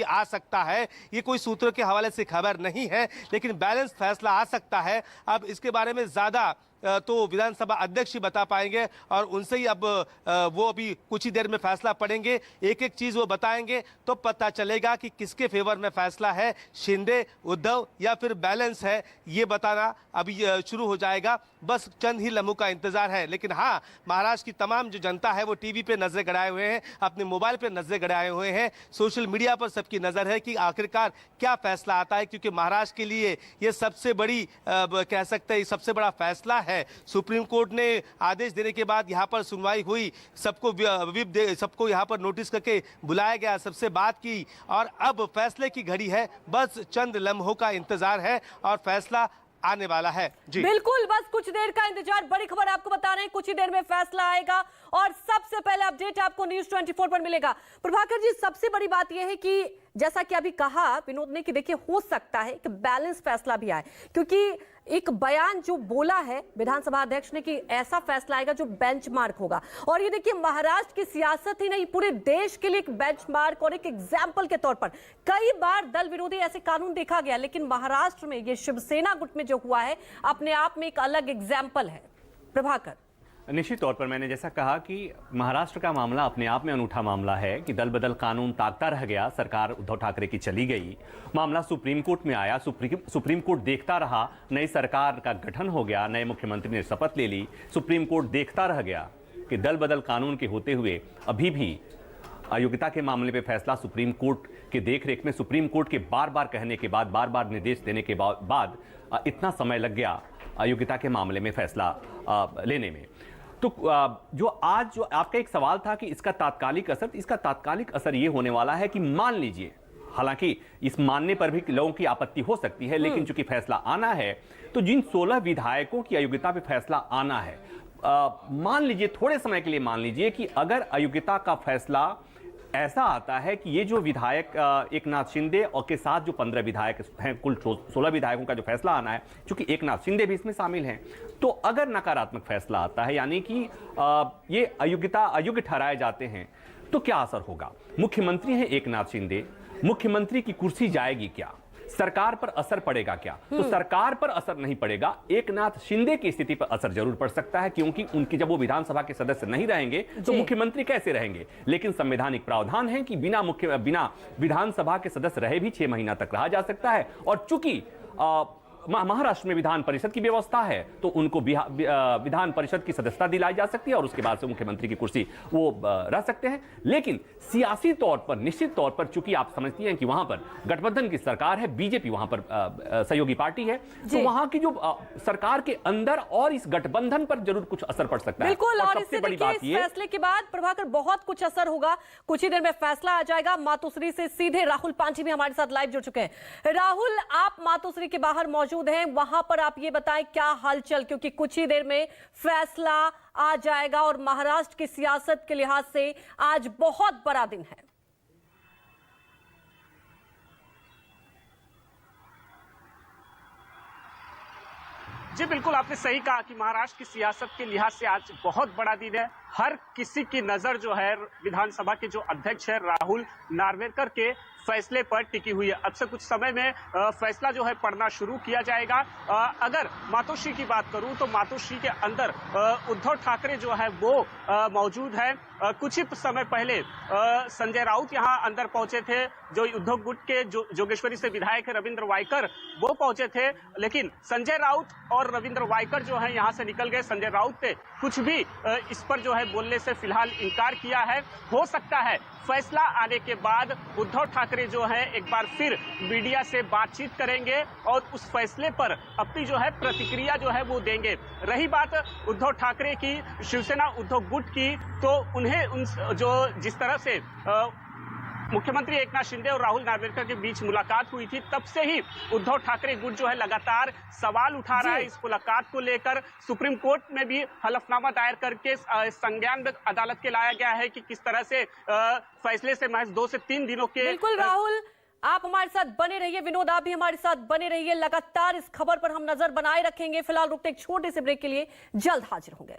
आ सकता है। ये कोई सूत्रों के हवाले से खबर नहीं है, लेकिन बैलेंस फैसला आ सकता है। अब इसके बारे में ज्यादा तो विधानसभा अध्यक्ष ही बता पाएंगे और उनसे ही अब वो अभी कुछ ही देर में फैसला पड़ेंगे। एक एक चीज वो बताएंगे तो पता चलेगा कि किसके फेवर में फैसला है, शिंदे, उद्धव या फिर बैलेंस है। ये बताना अभी शुरू हो जाएगा। बस चंद ही लम्हों का इंतजार है। लेकिन हाँ, महाराष्ट्र की तमाम जो जनता है वो टीवी पे नजरें गड़ाए हुए हैं, अपने मोबाइल पे नजरें गड़ाए हुए हैं, सोशल मीडिया पर सबकी नजर है कि आखिरकार क्या फैसला आता है। क्योंकि महाराष्ट्र के लिए ये सबसे बड़ी कह सकते हैं सबसे बड़ा फैसला है। सुप्रीम कोर्ट ने आदेश देने के बाद यहाँ पर सुनवाई हुई, सबको यहाँ पर नोटिस करके बुलाया गया, सबसे बात की और अब फैसले की घड़ी है। बस चंद लम्हों का इंतजार है और फैसला आने वाला है। जी बिल्कुल, बस कुछ देर का इंतजार। बड़ी खबर आपको बता रहे हैं, कुछ ही देर में फैसला आएगा और सबसे पहले अपडेट आपको न्यूज़ 24 पर मिलेगा। प्रभाकर जी, सबसे बड़ी बात यह है कि जैसा कि अभी कहा विनोद ने कि देखिए हो सकता है कि बैलेंस फैसला भी आए, क्योंकि एक बयान जो बोला है विधानसभा अध्यक्ष ने कि ऐसा फैसला आएगा जो बेंचमार्क होगा। और ये देखिए महाराष्ट्र की सियासत ही नहीं, पूरे देश के लिए एक बेंचमार्क और एक एग्जाम्पल के तौर पर कई बार दल विरोधी ऐसे कानून देखा गया, लेकिन महाराष्ट्र में ये शिवसेना गुट में जो हुआ है अपने आप में एक अलग एग्जाम्पल है। प्रभाकर, निश्चित तौर पर मैंने जैसा कहा कि महाराष्ट्र का मामला अपने आप में अनूठा मामला है कि दल बदल कानून ताकता रह गया, सरकार उद्धव ठाकरे की चली गई, मामला सुप्रीम कोर्ट में आया, सुप्रीम कोर्ट देखता रहा, नई सरकार का गठन हो गया, नए मुख्यमंत्री ने शपथ ले ली, सुप्रीम कोर्ट देखता रह गया कि दल बदल कानून के होते हुए अभी भी अयोग्यता के मामले पे फैसला सुप्रीम कोर्ट के देखरेख में, सुप्रीम कोर्ट के बार बार कहने के बाद, बार बार निर्देश देने के बाद इतना समय लग गया अयोग्यता के मामले में फैसला लेने में। तो जो आपका एक सवाल था कि इसका तात्कालिक असर ये होने वाला है कि मान लीजिए, हालांकि इस मानने पर भी लोगों की आपत्ति हो सकती है, लेकिन चूंकि फैसला आना है तो जिन 16 विधायकों की अयोग्यता पे फैसला आना है, मान लीजिए थोड़े समय के लिए मान लीजिए कि अगर अयोग्यता का फैसला ऐसा आता है कि ये जो विधायक एकनाथ शिंदे और के साथ जो 15 विधायक हैं, कुल 16 विधायकों का जो फैसला आना है, क्योंकि एकनाथ शिंदे भी इसमें शामिल हैं, तो अगर नकारात्मक फैसला आता है यानी कि ये अयोग्य ठहराए जाते हैं, तो क्या असर होगा? मुख्यमंत्री हैं एकनाथ शिंदे, मुख्यमंत्री की कुर्सी जाएगी क्या? सरकार पर असर पड़ेगा क्या? तो सरकार पर असर नहीं पड़ेगा, एकनाथ शिंदे की स्थिति पर असर जरूर पड़ सकता है, क्योंकि उनकी जब वो विधानसभा के सदस्य नहीं रहेंगे तो मुख्यमंत्री कैसे रहेंगे? लेकिन संवैधानिक प्रावधान है कि बिना विधानसभा के सदस्य रहे भी 6 महीना तक रहा जा सकता है। और चूंकि महाराष्ट्र में विधान परिषद की व्यवस्था है तो उनको विधान परिषद की सदस्यता दिलाई जा सकती है और उसके बाद से मुख्यमंत्री की कुर्सी वो रह सकते हैं। लेकिन सियासी तौर पर निश्चित तौर पर चूंकि आप समझती हैं कि वहां पर गठबंधन की सरकार है, बीजेपी वहां पर सहयोगी पार्टी है, तो वहां की जो सरकार के अंदर और इस गठबंधन पर जरूर कुछ असर पड़ सकता है। बिल्कुल, और सबसे बड़ी बात ये फैसले के बाद प्रभाकर बहुत कुछ असर होगा। कुछ ही देर में फैसला आ जाएगा। मातोश्री से सीधे राहुल पांची भी हमारे साथ लाइव जुड़ चुके हैं। राहुल, आप मातोश्री के बाहर मौजूद हैं, वहां पर आप ये बताएं क्या हलचल, क्योंकि कुछ ही देर में फैसला आ जाएगा और महाराष्ट्र की सियासत के लिहाज से आज बहुत बड़ा दिन है। जी बिल्कुल, आपने सही कहा कि महाराष्ट्र की सियासत के लिहाज से आज बहुत बड़ा दिन है। हर किसी की नजर जो है विधानसभा के जो अध्यक्ष है राहुल नार्वेकर के फैसले पर टिकी हुई है। अब से कुछ समय में फैसला जो है पढ़ना शुरू किया जाएगा। अगर मातोश्री की बात करूं तो मातोश्री के अंदर उद्धव ठाकरे जो है वो मौजूद है। कुछ ही समय पहले संजय राउत यहां अंदर पहुंचे थे, जो उद्धव गुट के जोगेश्वरी से विधायक है रविंद्र वायकर, वो पहुंचे थे। लेकिन संजय राउत और रविंद्र वायकर जो है यहां से निकल गए। संजय राउत ने कुछ भी इस पर जो है बोलने से फिलहाल इनकार किया है। हो सकता है फैसला आने के बाद उद्धव ठाकरे जो है एक बार फिर मीडिया से बातचीत करेंगे और उस फैसले पर अपनी जो है प्रतिक्रिया जो है वो देंगे। रही बात उद्धव ठाकरे की, शिवसेना उद्धव गुट की, तो उन्हें जिस तरह से मुख्यमंत्री एकनाथ शिंदे और राहुल नार्वेकर के बीच मुलाकात हुई थी, तब से ही उद्धव ठाकरे गुट जो है लगातार सवाल उठा रहा है इस मुलाकात को लेकर। सुप्रीम कोर्ट में भी हलफनामा दायर करके संज्ञान में अदालत के लाया गया है कि किस तरह से फैसले से महज 2 से 3 दिनों के। बिल्कुल राहुल, आप हमारे साथ बने रहिए, विनोद आप भी हमारे साथ बने रहिए, लगातार इस खबर पर हम नजर बनाए रखेंगे। फिलहाल रुकते एक छोटे से ब्रेक के लिए, जल्द हाजिर होंगे।